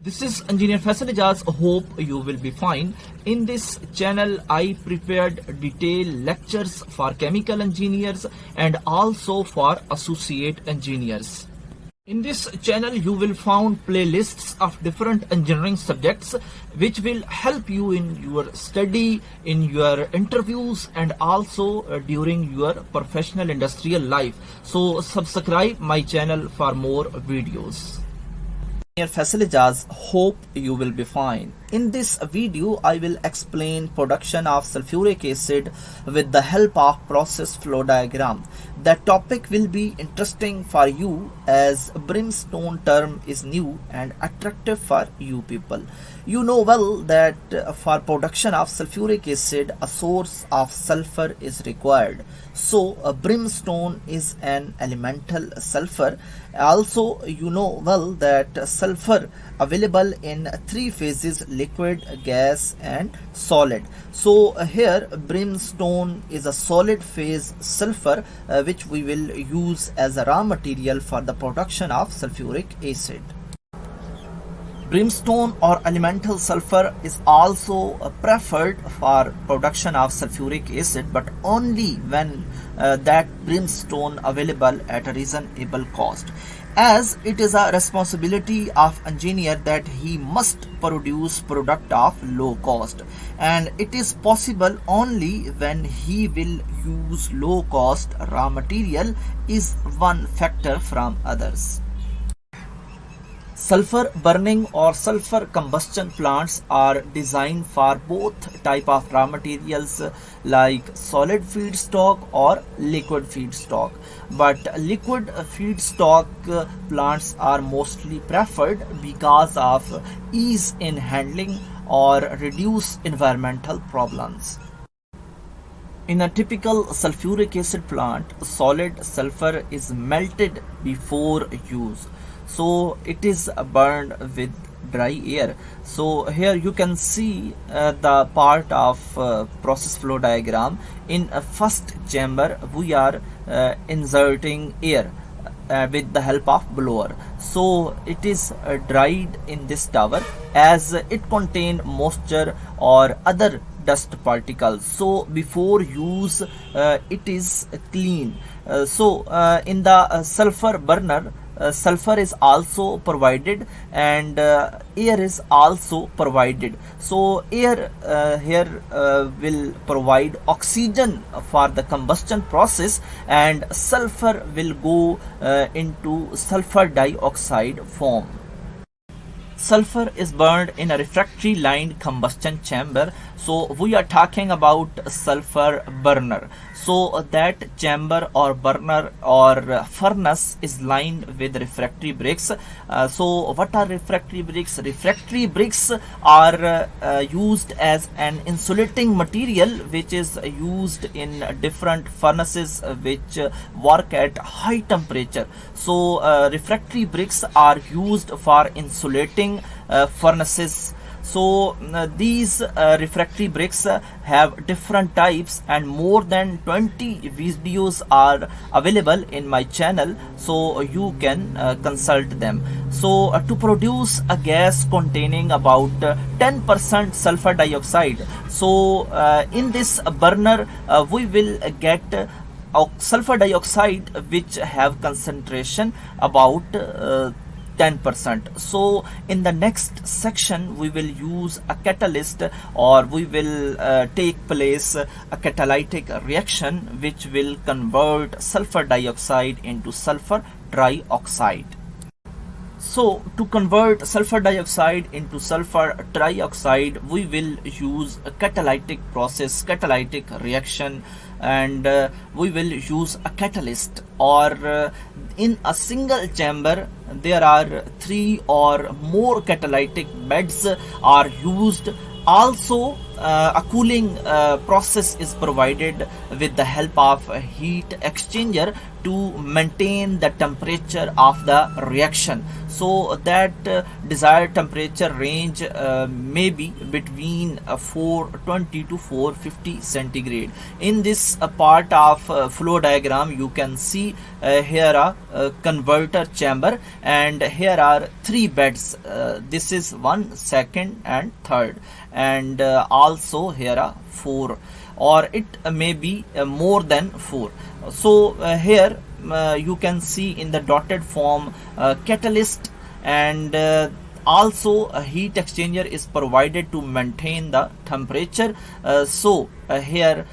This is Engineer Preparatiob. Hope you will be fine. In this channel, I prepared detailed lectures for chemical engineers and also for associate engineers. In this channel, you will find playlists of different engineering subjects which will help you in your study, in your interviews, and also during your professional industrial life. So subscribe my channel for more videos. Dear Preparatiob, hope you will be fine. In this video, I will explain production of sulfuric acid with the help of process flow diagram. The topic will be interesting for you as brimstone term is new and attractive for you people. You know well that for production of sulfuric acid, a source of sulfur is required. So brimstone is an elemental sulfur. Also, you know well that sulfur available in three phases: liquid, gas and solid. So here brimstone is a solid phase sulfur which we will use as a raw material for the production of sulfuric acid. Brimstone or elemental sulfur is also preferred for production of sulfuric acid, but only when that brimstone available at a reasonable cost, as it is a responsibility of engineer that he must produce product of low cost, and it is possible only when he will use low cost raw material is one factor from others. Sulfur burning or sulfur combustion plants are designed for both type of raw materials like solid feedstock or liquid feedstock, but liquid feedstock plants are mostly preferred because of ease in handling or reduce environmental problems. In a typical sulfuric acid plant, solid sulfur is melted before use. So it is burned with dry air. So here you can see the part of process flow diagram. In a first chamber we are inserting air with the help of blower. So it is dried in this tower as it contains moisture or other dust particles. So before use it is clean. In the sulfur burner, sulfur is also provided and air is also provided. So air here will provide oxygen for the combustion process, and sulfur will go into sulfur dioxide form. Sulfur is burned in a refractory lined combustion chamber. So we are talking about sulfur burner. So that chamber or burner or furnace is lined with refractory bricks. So what are refractory bricks? Refractory bricks are used as an insulating material which is used in different furnaces which work at high temperature. So refractory bricks are used for insulating furnaces. So these refractory bricks have different types, and more than 20 videos are available in my channel, so you can consult them. So to produce a gas containing about 10% sulfur dioxide, so in this burner we will get sulfur dioxide which have concentration about 10%. So in the next section we will use a catalyst, or we will take place a catalytic reaction which will convert sulfur dioxide into sulfur trioxide. So to convert sulfur dioxide into sulfur trioxide, we will use a catalytic process, catalytic reaction, and we will use a catalyst, or in a single chamber there are 3 or more catalytic beds are used. Also a cooling process is provided with the help of a heat exchanger to maintain the temperature of the reaction, so that desired temperature range may be between 420 to 450 centigrade. In this part of flow diagram, you can see here a converter chamber, and here are three beds. This is one, second and third, and also here are four, or it may be more than four. So here you can see in the dotted form catalyst, and also a heat exchanger is provided to maintain the temperature. Here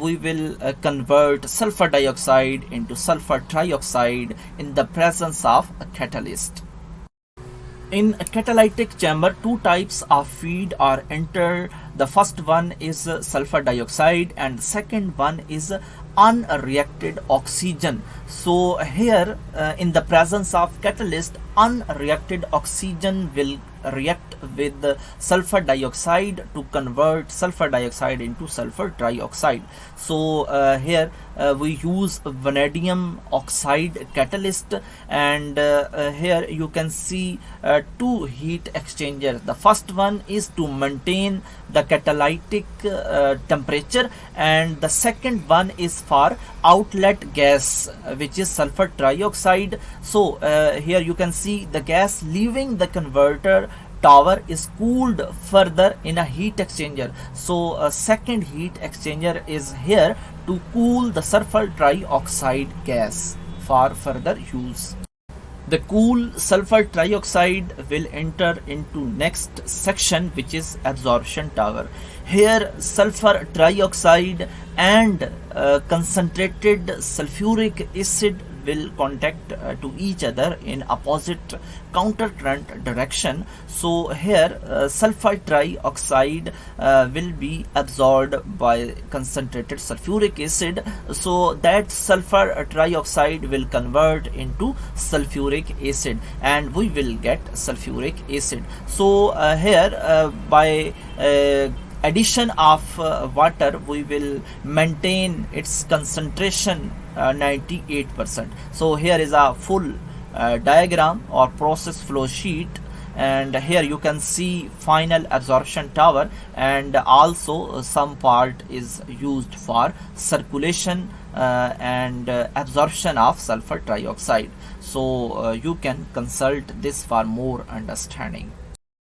we will convert sulfur dioxide into sulfur trioxide in the presence of a catalyst. In a catalytic chamber, two types of feed are entered. The first one is sulfur dioxide and the second one is unreacted oxygen. So here in the presence of catalyst, unreacted oxygen will react with sulfur dioxide to convert sulfur dioxide into sulfur trioxide. So here we use vanadium oxide catalyst, and here you can see two heat exchangers. The first one is to maintain the catalytic temperature, and the second one is for outlet gas, which is sulfur trioxide. So here you can see the gas leaving the converter tower is cooled further in a heat exchanger. So a second heat exchanger is here to cool the sulfur trioxide gas for further use. The cool sulfur trioxide will enter into next section, which is absorption tower. Here sulfur trioxide and concentrated sulphuric acid will contact to each other in opposite counter current direction. So here sulfur trioxide will be absorbed by concentrated sulphuric acid, so that sulfur trioxide will convert into sulphuric acid and we will get sulphuric acid. So here by addition of water, we will maintain its concentration 98%. So here is a full diagram or process flow sheet, and here you can see final absorption tower, and also some part is used for circulation and absorption of sulfur trioxide. So you can consult this for more understanding.